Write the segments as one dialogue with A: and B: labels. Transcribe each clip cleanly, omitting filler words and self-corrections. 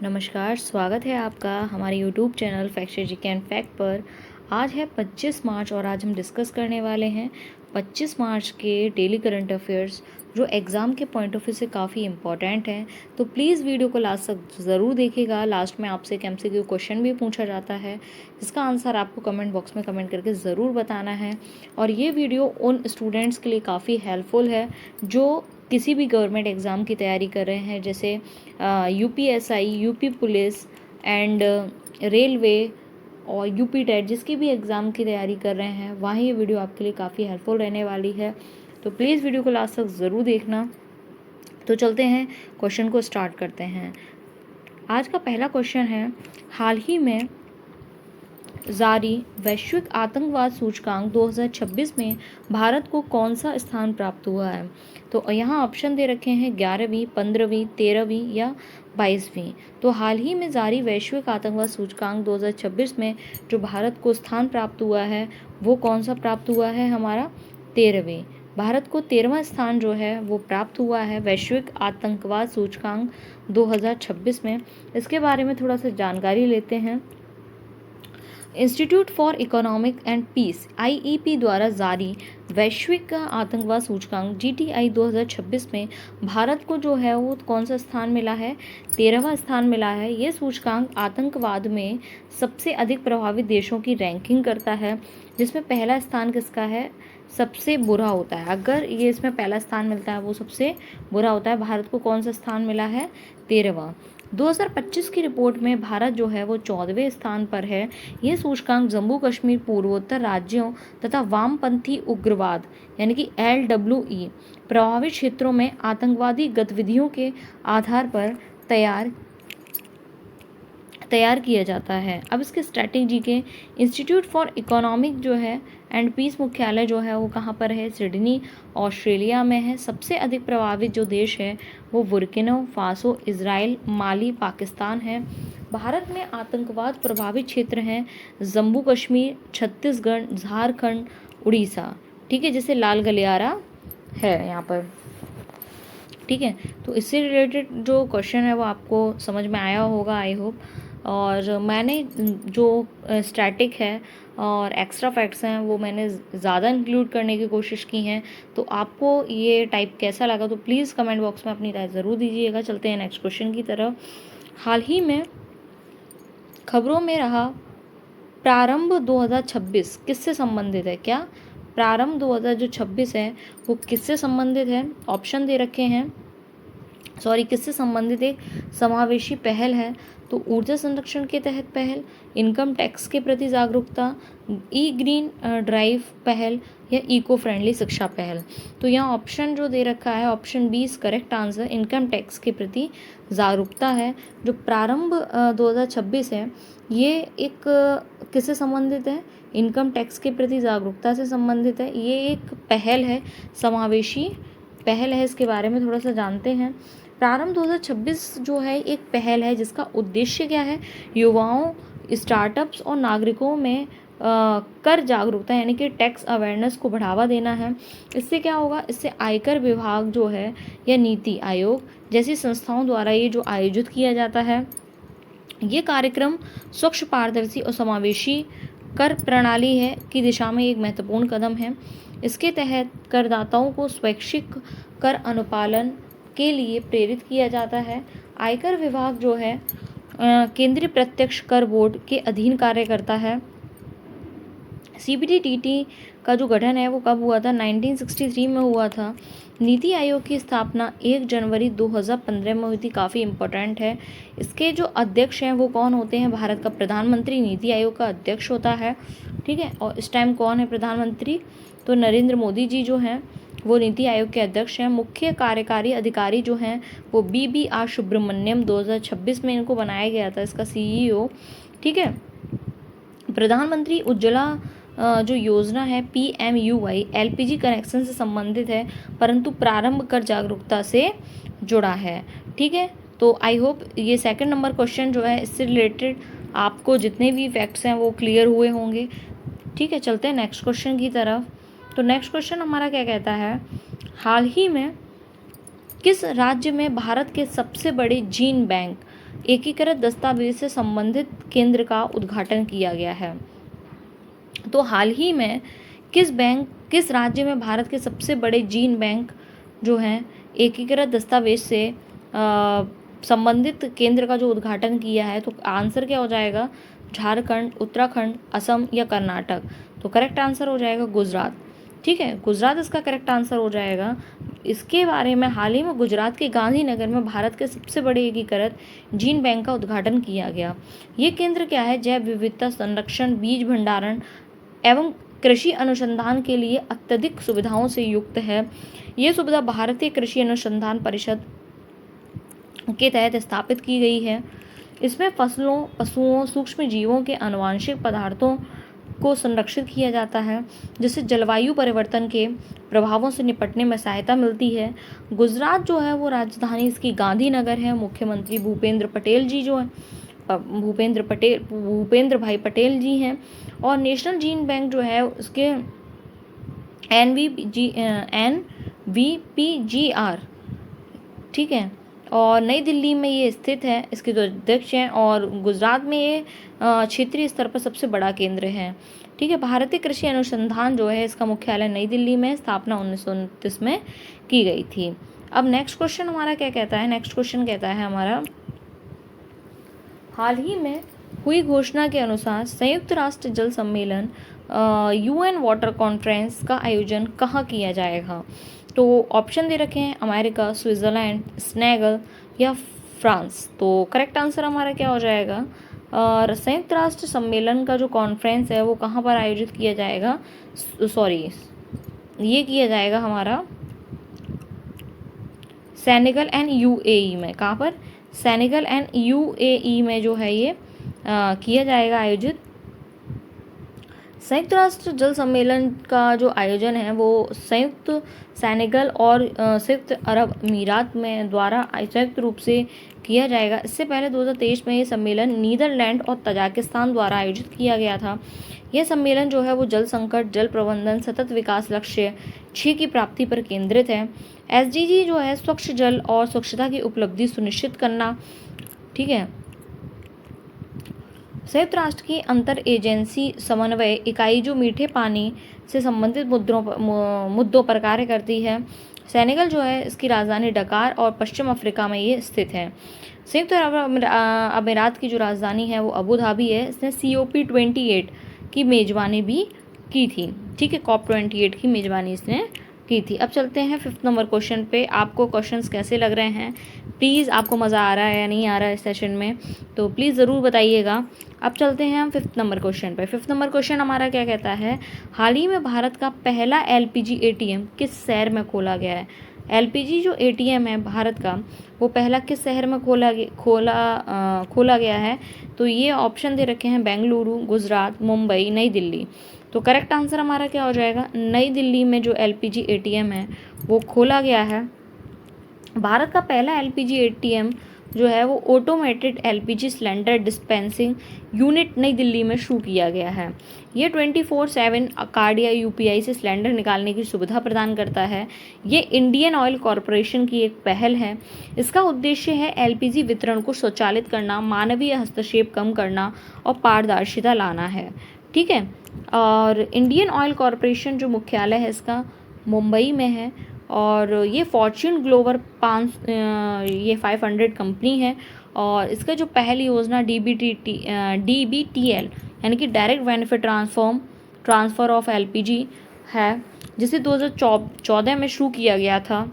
A: नमस्कार, स्वागत है आपका हमारे YouTube channel fact GK and fact पर। आज है 25 मार्च और आज हम डिस्कस करने वाले हैं 25 मार्च के डेली करंट अफेयर्स, जो एग्ज़ाम के पॉइंट ऑफ व्यू से काफ़ी इंपॉर्टेंट हैं। तो प्लीज़ वीडियो को लास्ट तक ज़रूर देखिएगा। लास्ट में आपसे एक MCQ क्वेश्चन भी पूछा जाता है, जिसका आंसर आपको कमेंट बॉक्स में कमेंट करके ज़रूर बताना है। और ये वीडियो उन स्टूडेंट्स के लिए काफ़ी हेल्पफुल है जो किसी भी गवर्नमेंट एग्ज़ाम की तैयारी कर रहे हैं, जैसे UPSI, UP police and railway और यूपी टेट, जिसकी भी एग्ज़ाम की तैयारी कर रहे हैं, वहाँ ये वीडियो आपके लिए काफ़ी हेल्पफुल रहने वाली है। तो प्लीज़ वीडियो को लास्ट तक ज़रूर देखना। तो चलते हैं, क्वेश्चन को स्टार्ट करते हैं। आज का पहला क्वेश्चन है, हाल ही में जारी वैश्विक आतंकवाद सूचकांक 2026 में भारत को कौन सा स्थान प्राप्त हुआ है? तो यहाँ ऑप्शन दे रखे हैं 11वीं, 15वीं, 13वीं या 22वीं। तो हाल ही में जारी वैश्विक आतंकवाद सूचकांक 2026 में जो भारत को स्थान प्राप्त हुआ है, वो कौन सा प्राप्त हुआ है? हमारा 13वीं। भारत को 13वां स्थान जो है वो प्राप्त हुआ है वैश्विक आतंकवाद सूचकांक 2026 में। इसके बारे में थोड़ा सा जानकारी लेते हैं। Institute for economic and peace IEP द्वारा जारी वैश्विक आतंकवाद सूचकांक GTI 2026 में भारत को जो है वो कौन सा स्थान मिला है? 13वां स्थान मिला है। ये सूचकांक आतंकवाद में सबसे अधिक प्रभावित देशों की रैंकिंग करता है, जिसमें पहला स्थान किसका है? सबसे बुरा होता है। अगर ये इसमें पहला स्थान मिलता है वो सबसे बुरा होता है। भारत को कौन सा स्थान मिला है? 13वां। 2025 की रिपोर्ट में भारत जो है वो 14वें स्थान पर है। ये सूचकांक जम्मू कश्मीर, पूर्वोत्तर राज्यों तथा वामपंथी उग्रवाद यानी कि LWE प्रभावित क्षेत्रों में आतंकवादी गतिविधियों के आधार पर तैयार किया जाता है। अब इसके स्ट्रैटेजी के इंस्टीट्यूट फॉर इकोनॉमिक जो है एंड पीस मुख्यालय जो है वो कहाँ पर है? सिडनी, ऑस्ट्रेलिया में है। सबसे अधिक प्रभावित जो देश है वो बुर्किना फासो, इजराइल, माली, पाकिस्तान है। भारत में आतंकवाद प्रभावित क्षेत्र हैं जम्मू कश्मीर, छत्तीसगढ़, झारखंड, उड़ीसा। ठीक है, जैसे लाल गलियारा है यहाँ पर। ठीक है, तो इससे रिलेटेड जो क्वेश्चन है वो आपको समझ में आया होगा, आई होप। और मैंने जो स्टैटिक है और एक्स्ट्रा फैक्ट्स हैं वो मैंने ज़्यादा इंक्लूड करने की कोशिश की हैं। तो आपको ये टाइप कैसा लगा तो प्लीज़ कमेंट बॉक्स में अपनी राय ज़रूर दीजिएगा। चलते हैं नेक्स्ट क्वेश्चन की तरफ। हाल ही में खबरों में रहा प्रारंभ 2026 किससे संबंधित है? क्या प्रारंभ 2026 है वो किससे संबंधित है? ऑप्शन दे रखे हैं, किससे संबंधित एक समावेशी पहल है। तो ऊर्जा संरक्षण के तहत पहल, इनकम टैक्स के प्रति जागरूकता, ग्रीन ड्राइव पहल या इको फ्रेंडली शिक्षा पहल। तो यहाँ ऑप्शन जो दे रखा है, option B is correct answer, income tax के प्रति जागरूकता है। जो प्रारंभ 2026 है ये एक किससे संबंधित है? इनकम टैक्स के प्रति जागरूकता से संबंधित है। ये एक पहल है, समावेशी पहल है। इसके बारे में थोड़ा सा जानते हैं। प्रारंभ 2026 जो है एक पहल है जिसका उद्देश्य क्या है? युवाओं, स्टार्टअप्स और नागरिकों में कर जागरूकता यानी कि टैक्स अवेयरनेस को बढ़ावा देना है। इससे क्या होगा? इससे आयकर विभाग जो है या नीति आयोग जैसी संस्थाओं द्वारा ये जो आयोजित किया जाता है, ये कार्यक्रम स्वच्छ, पारदर्शी और समावेशी कर प्रणाली है की दिशा में एक महत्वपूर्ण कदम है। इसके तहत करदाताओं को स्वैच्छिक कर अनुपालन के लिए प्रेरित किया जाता है। आयकर विभाग जो है केंद्रीय प्रत्यक्ष कर बोर्ड के अधीन कार्य करता है। CBDT का जो गठन है वो कब हुआ था? 1963 में हुआ था। नीति आयोग की स्थापना 1 जनवरी 2015 में हुई थी। काफ़ी इम्पोर्टेंट है। इसके जो अध्यक्ष हैं वो कौन होते हैं? भारत का प्रधानमंत्री नीति आयोग का अध्यक्ष होता है। ठीक है, और इस टाइम कौन है प्रधानमंत्री? तो नरेंद्र मोदी जी जो हैं वो नीति आयोग के अध्यक्ष हैं। मुख्य कार्यकारी अधिकारी जो हैं वो BBR सुब्रमण्यम, 2026 में इनको बनाया गया था, इसका CEO। ठीक है, प्रधानमंत्री उज्ज्वला जो योजना है PMUY LPG कनेक्शन से संबंधित है, परंतु प्रारंभ कर जागरूकता से जुड़ा है। ठीक है, तो आई होप ये सेकंड नंबर क्वेश्चन जो है इससे रिलेटेड आपको जितने भी फैक्ट्स हैं वो क्लियर हुए होंगे। ठीक है, चलते हैं नेक्स्ट क्वेश्चन की तरफ। तो नेक्स्ट क्वेश्चन हमारा क्या कहता है? हाल ही में किस राज्य में भारत के सबसे बड़े जीन बैंक एकीकृत दस्तावेज से संबंधित केंद्र का उद्घाटन किया गया है। तो हाल ही में किस राज्य में भारत के सबसे बड़े जीन बैंक जो हैं एकीकृत दस्तावेज से संबंधित केंद्र का जो उद्घाटन किया है? तो आंसर क्या हो जाएगा? झारखंड, उत्तराखंड, असम या कर्नाटक? तो करेक्ट आंसर हो जाएगा गुजरात। ठीक है, गुजरात इसका करेक्ट आंसर हो जाएगा। इसके बारे में हाल ही में गुजरात के गांधीनगर में भारत के सबसे बड़े एकीकृत जीन बैंक का उद्घाटन किया गया। ये केंद्र क्या है? जैव विविधता संरक्षण, बीज भंडारण एवं कृषि अनुसंधान के लिए अत्यधिक सुविधाओं से युक्त है। ये सुविधा भारतीय कृषि अनुसंधान परिषद के तहत स्थापित की गई है। इसमें फसलों, पशुओं, सूक्ष्म जीवों के आनुवंशिक पदार्थों को संरक्षित किया जाता है, जिससे जलवायु परिवर्तन के प्रभावों से निपटने में सहायता मिलती है। गुजरात जो है वो राजधानी इसकी गांधीनगर है। मुख्यमंत्री भूपेंद्र भाई पटेल जी हैं। और नेशनल जीन बैंक जो है उसके NVPGR, ठीक है, और नई दिल्ली में ये स्थित है। इसके जो अध्यक्ष हैं, और गुजरात में ये क्षेत्रीय स्तर पर सबसे बड़ा केंद्र है। ठीक है, भारतीय कृषि अनुसंधान जो है इसका मुख्यालय नई दिल्ली में, स्थापना 1929 में की गई थी। अब नेक्स्ट क्वेश्चन हमारा क्या कहता है? नेक्स्ट क्वेश्चन कहता है हमारा, हाल ही में हुई घोषणा के अनुसार संयुक्त राष्ट्र जल सम्मेलन UN वाटर कॉन्फ्रेंस का आयोजन कहाँ किया जाएगा? तो ऑप्शन दे रखे हैं, अमेरिका, स्विट्जरलैंड, सेनेगल या फ्रांस। तो करेक्ट आंसर हमारा क्या हो जाएगा? और संयुक्त राष्ट्र सम्मेलन का जो कॉन्फ्रेंस है वो कहाँ पर आयोजित किया जाएगा? ये किया जाएगा हमारा सेनेगल एंड UAE में। कहाँ पर? सेनेगल एंड UAE में जो है ये किया जाएगा आयोजित। संयुक्त राष्ट्र जल सम्मेलन का जो आयोजन है वो संयुक्त सेनेगल और संयुक्त अरब अमीरात में द्वारा संयुक्त रूप से किया जाएगा। इससे पहले 2023 में ये सम्मेलन नीदरलैंड और तजाकिस्तान द्वारा आयोजित किया गया था। यह सम्मेलन जो है वो जल संकट, जल प्रबंधन, सतत विकास लक्ष्य 6 की प्राप्ति पर केंद्रित है। SDG जो है स्वच्छ जल और स्वच्छता की उपलब्धि सुनिश्चित करना। ठीक है, संयुक्त राष्ट्र की अंतर एजेंसी समन्वय इकाई जो मीठे पानी से संबंधित मुद्दों पर कार्य करती है। सेनेगल जो है इसकी राजधानी डकार और पश्चिम अफ्रीका में ये स्थित है। संयुक्त अरब अमीरात की जो राजधानी है वो अबू धाबी है। इसने COP28 की मेजबानी भी की थी। ठीक है, COP28 की मेजबानी इसने की थी। अब चलते हैं 5th नंबर क्वेश्चन पे। आपको क्वेश्चंस कैसे लग रहे हैं? प्लीज़ आपको मज़ा आ रहा है या नहीं आ रहा है इस सेशन में, तो प्लीज़ ज़रूर बताइएगा। अब चलते हैं हम 5th नंबर क्वेश्चन पे। 5th नंबर क्वेश्चन हमारा क्या कहता है? हाल ही में भारत का पहला LPG ATM किस शहर में खोला गया है? LPG जो ATM है भारत का वो पहला किस शहर में खोला गया है? तो ये ऑप्शन दे रखे हैं, बेंगलुरु, गुजरात, मुंबई, नई दिल्ली। तो करेक्ट आंसर हमारा क्या हो जाएगा? नई दिल्ली में जो LPG ATM है वो खोला गया है। भारत का पहला LPG ATM जो है वो automated LPG cylinder dispensing unit नई दिल्ली में शुरू किया गया है। ये 24/7 कार्ड या UPI से सिलेंडर निकालने की सुविधा प्रदान करता है। ये इंडियन ऑयल कॉरपोरेशन की एक पहल है। इसका उद्देश्य है LPG वितरण को स्वचालित करना, मानवीय हस्तक्षेप कम करना और पारदर्शिता लाना है। ठीक है, और इंडियन ऑयल कॉरपोरेशन जो मुख्यालय है इसका मुंबई में है, और ये फॉर्च्यून ग्लोबल 500 कंपनी है। और इसका जो पहली योजना DBTL यानी कि direct benefit transfer of LPG है, जिसे 2014 में शुरू किया गया था।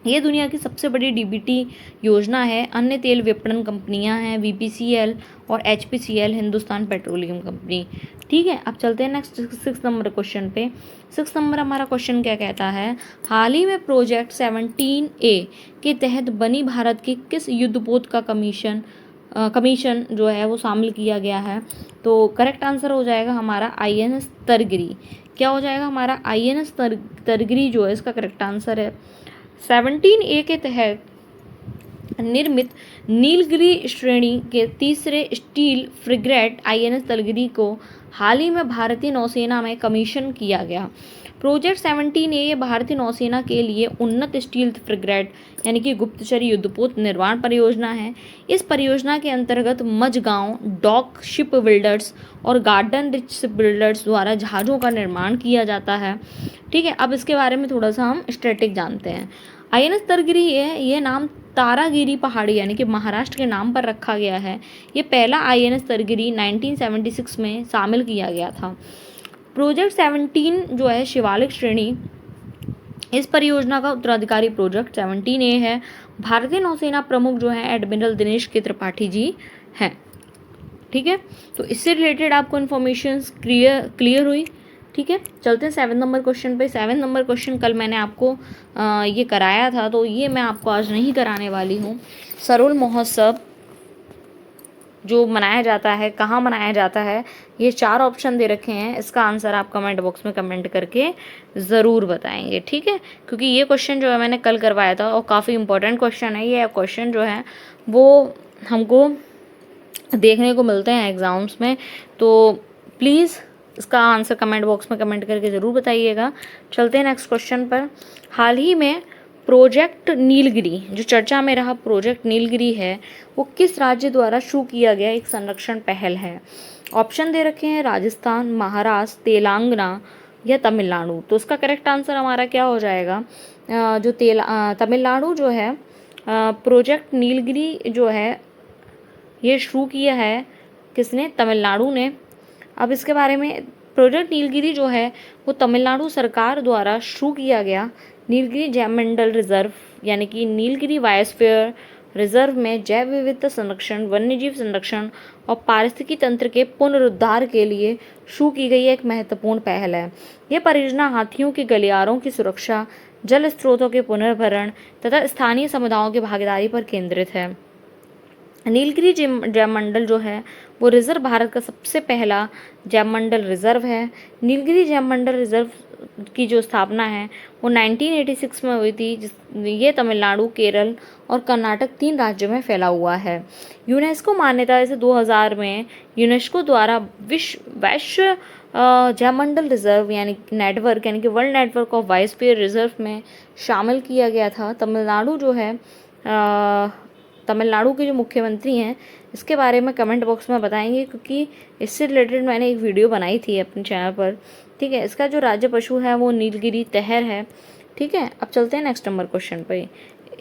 A: ये दुनिया की सबसे बड़ी DBT योजना है। अन्य तेल विपणन कंपनियां हैं VPCL और HPCL, हिंदुस्तान पेट्रोलियम कंपनी। ठीक है, अब चलते हैं नेक्स्ट 6th नंबर क्वेश्चन पे। 6th नंबर हमारा क्वेश्चन क्या कहता है? हाल ही में प्रोजेक्ट 17A के तहत बनी भारत की किस युद्धपोत का कमीशन जो है वो शामिल किया गया है? तो करेक्ट आंसर हो जाएगा हमारा INS तरगिरी। क्या हो जाएगा हमारा? INS तरगिरी जो है इसका करेक्ट आंसर है। 17A के तहत निर्मित नीलगिरी श्रेणी के तीसरे स्टील फ्रिगेट आईएनएस तलगिरी को हाल ही में भारतीय नौसेना में कमीशन किया गया। प्रोजेक्ट 17 ये भारतीय नौसेना के लिए उन्नत स्टील फ्रिगेट यानी कि गुप्तचर युद्धपोत निर्माण परियोजना है। इस परियोजना के अंतर्गत मझगांव डॉक शिप बिल्डर्स और गार्डन रिच शिप बिल्डर्स द्वारा जहाज़ों का निर्माण किया जाता है। ठीक है, अब इसके बारे में थोड़ा सा हम स्टैटिक जानते हैं। आईएनएस तलगिरी ये नाम तारागिरी पहाड़ी यानी कि महाराष्ट्र के नाम पर रखा गया है। ये पहला आईएनएस तलगिरी 1976 में शामिल किया गया था। प्रोजेक्ट 17 जो है शिवालिक श्रेणी, इस परियोजना का उत्तराधिकारी प्रोजेक्ट 17A है। भारतीय नौसेना प्रमुख जो है एडमिरल दिनेश के त्रिपाठी जी हैं। ठीक है, तो इससे रिलेटेड आपको इन्फॉर्मेशन क्लियर हुई। ठीक है, चलते हैं 7 नंबर क्वेश्चन पे। 7 नंबर क्वेश्चन कल मैंने आपको ये कराया था, तो ये मैं आपको आज नहीं कराने वाली हूँ। सरोल महोत्सव जो मनाया जाता है, कहाँ मनाया जाता है, ये 4 ऑप्शन दे रखे हैं। इसका आंसर आप कमेंट बॉक्स में कमेंट करके ज़रूर बताएंगे। ठीक है, क्योंकि ये क्वेश्चन जो है मैंने कल करवाया था और काफ़ी इंपॉर्टेंट क्वेश्चन है। ये क्वेश्चन जो है वो हमको देखने को मिलते हैं एग्ज़ाम्स में, तो प्लीज़ इसका आंसर कमेंट बॉक्स में कमेंट करके ज़रूर बताइएगा। चलते हैं नेक्स्ट क्वेश्चन पर। हाल ही में प्रोजेक्ट नीलगिरी जो चर्चा में रहा, प्रोजेक्ट नीलगिरी है, वो किस राज्य द्वारा शुरू किया गया एक संरक्षण पहल है? ऑप्शन दे रखे हैं राजस्थान, महाराष्ट्र, तेलंगाना या तमिलनाडु। तो उसका करेक्ट आंसर हमारा क्या हो जाएगा? जो तमिलनाडु जो है, प्रोजेक्ट नीलगिरी जो है ये शुरू किया है किसने? तमिलनाडु ने। अब इसके बारे में, प्रोजेक्ट नीलगिरी जो है वो तमिलनाडु सरकार द्वारा शुरू किया गया। नीलगिरी जैवमंडल रिजर्व यानी कि नीलगिरी बायोस्फीयर रिजर्व में जैव विविधता संरक्षण, वन्यजीव संरक्षण और पारिस्थितिकी तंत्र के पुनरुद्धार के लिए शुरू की गई एक महत्वपूर्ण पहल है। यह परियोजना हाथियों के गलियारों की सुरक्षा, जल स्रोतों के पुनर्भरण तथा स्थानीय समुदायों की भागीदारी पर केंद्रित है। नीलगिरी जैवमंडल जो है वो रिजर्व भारत का सबसे पहला जैवमंडल रिजर्व है। नीलगिरी जैवमंडल रिजर्व की जो स्थापना है वो 1986 में हुई थी। ये तमिलनाडु, केरल और कर्नाटक 3 राज्यों में फैला हुआ है। यूनेस्को मान्यता इसे 2000 में यूनेस्को द्वारा वैश्व जैवमंडल रिजर्व यानी नेटवर्क यानी कि world network of biosphere reserve में शामिल किया गया था। तमिलनाडु जो है, तमिलनाडु के जो मुख्यमंत्री हैं इसके बारे में कमेंट बॉक्स में बताएंगे, क्योंकि इससे रिलेटेड मैंने एक वीडियो बनाई थी अपने चैनल पर। ठीक है, इसका जो राज्य पशु है वो नीलगिरी तहर है। ठीक है, अब चलते हैं नेक्स्ट नंबर क्वेश्चन पे।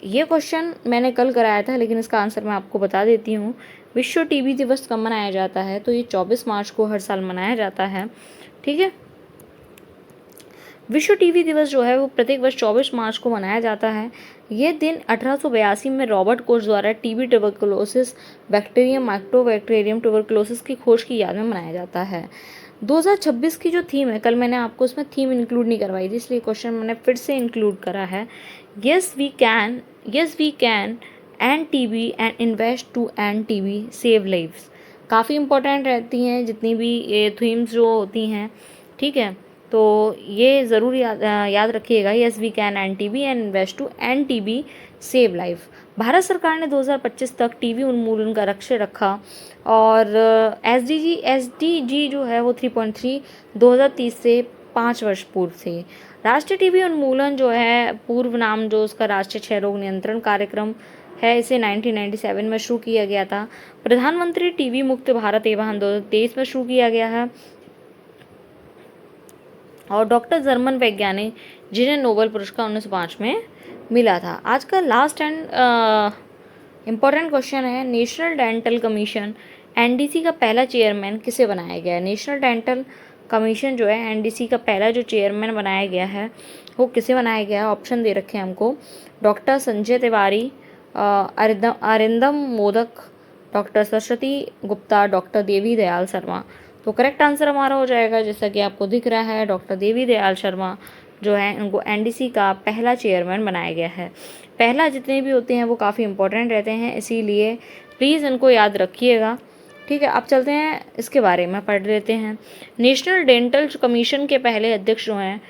A: ये क्वेश्चन मैंने कल कराया था, लेकिन इसका आंसर मैं आपको बता देती हूँ। विश्व टीबी दिवस कब मनाया जाता है? तो ये 24 मार्च को हर साल मनाया जाता है। ठीक है, विश्व टीबी दिवस जो है वो प्रत्येक वर्ष 24 मार्च को मनाया जाता है। ये दिन 1882 में रॉबर्ट कोच द्वारा TB, tuberculosis, bacterium, mycobacterium tuberculosis की खोज की याद में मनाया जाता है। 2026 की जो थीम है, कल मैंने आपको उसमें थीम इंक्लूड नहीं करवाई थी, इसलिए क्वेश्चन मैंने फिर से इंक्लूड करा है। Yes we can end TB and invest to end TB save lives. काफ़ी इंपॉर्टेंट रहती हैं जितनी भी ये थीम्स जो होती हैं। ठीक है, तो ये ज़रूर याद रखिएगा। Yes we can end TB and invest to end TB save life. Bharat सरकार ने 2025 तक टीबी उन्मूलन का लक्ष्य रखा और एसडीजी जो है वो 3.3 2030 से 5 वर्ष पूर्व थी। राष्ट्रीय टीबी उन्मूलन जो है पूर्व नाम जो उसका राष्ट्रीय क्षय रोग नियंत्रण कार्यक्रम है, इसे 1997 में शुरू किया गया था। प्रधानमंत्री टीबी मुक्त भारत अभियान 2023 में शुरू किया गया है और डॉक्टर जर्मन वैज्ञानिक जिन्हें नोबेल पुरस्कार 1905 में मिला था। आज का लास्ट एंड इम्पॉर्टेंट क्वेश्चन है, नेशनल डेंटल कमीशन एनडीसी का पहला चेयरमैन किसे बनाया गया है? नेशनल डेंटल कमीशन जो है एनडीसी का पहला जो चेयरमैन बनाया गया है वो किसे बनाया गया है? ऑप्शन दे रखे हैं हमको, doctor Sanjay Tiwari, Arindam Modak, doctor Saraswati Gupta, doctor Devi Dayal Sharma. तो करेक्ट आंसर हमारा हो जाएगा, जैसा कि आपको दिख रहा है, डॉक्टर देवी दयाल शर्मा जो है उनको एनडीसी का पहला चेयरमैन बनाया गया है। पहला जितने भी होते हैं वो काफ़ी इंपॉर्टेंट रहते हैं, इसीलिए प्लीज़ इनको याद रखिएगा। ठीक है, अब चलते हैं इसके बारे में पढ़ लेते हैं। नेशनल डेंटल कमीशन के पहले अध्यक्ष जो हैं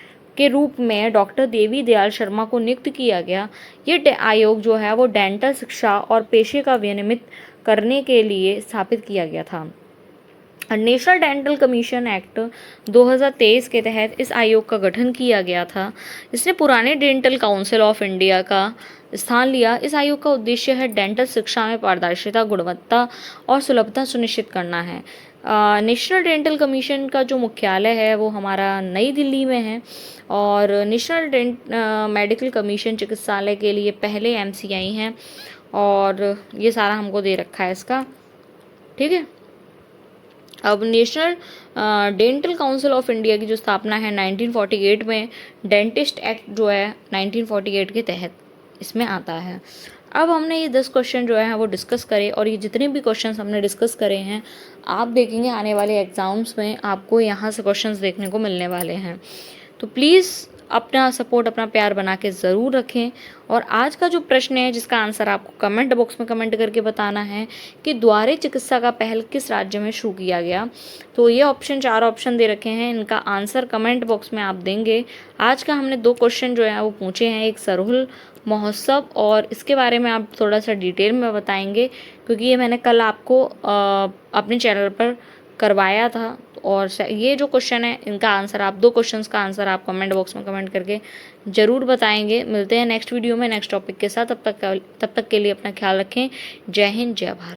A: के रूप में डॉक्टर देवी दयाल शर्मा को नियुक्त किया गया। ये आयोग जो है वो डेंटल शिक्षा और पेशे का विनियमित करने के लिए स्थापित किया गया था। नेशनल डेंटल कमीशन एक्ट 2023 के तहत इस आयोग का गठन किया गया था। इसने पुराने डेंटल काउंसिल ऑफ इंडिया का स्थान लिया। इस आयोग का उद्देश्य है डेंटल शिक्षा में पारदर्शिता, गुणवत्ता और सुलभता सुनिश्चित करना है। नेशनल डेंटल कमीशन का जो मुख्यालय है वो हमारा नई दिल्ली में है और नेशनल मेडिकल कमीशन चिकित्सालय के लिए पहले MCI हैं और ये सारा हमको दे रखा है इसका, ठीक है। अब national dental council of India की जो स्थापना है 1948 में, डेंटिस्ट एक्ट जो है 1948 के तहत इसमें आता है। अब हमने ये 10 क्वेश्चन जो है वो डिस्कस करे और ये जितने भी क्वेश्चंस हमने डिस्कस करे हैं आप देखेंगे आने वाले एग्ज़ाम्स में आपको यहाँ से क्वेश्चंस देखने को मिलने वाले हैं। तो प्लीज़ अपना सपोर्ट, अपना प्यार बना के ज़रूर रखें। और आज का जो प्रश्न है जिसका आंसर आपको कमेंट बॉक्स में कमेंट करके बताना है कि द्वारे चिकित्सा का पहल किस राज्य में शुरू किया गया। तो ये ऑप्शन, 4 ऑप्शन दे रखे हैं, इनका आंसर कमेंट बॉक्स में आप देंगे। आज का हमने 2 क्वेश्चन जो है वो पूछे हैं, एक सरहुल महोत्सव और इसके बारे में आप थोड़ा सा डिटेल में बताएंगे क्योंकि ये मैंने कल आपको अपने चैनल पर करवाया था। और ये जो क्वेश्चन है इनका आंसर आप 2 क्वेश्चंस का आंसर आप कमेंट बॉक्स में कमेंट करके ज़रूर बताएंगे। मिलते हैं नेक्स्ट वीडियो में नेक्स्ट टॉपिक के साथ। तब तक के लिए अपना ख्याल रखें। जय हिंद, जय भारत।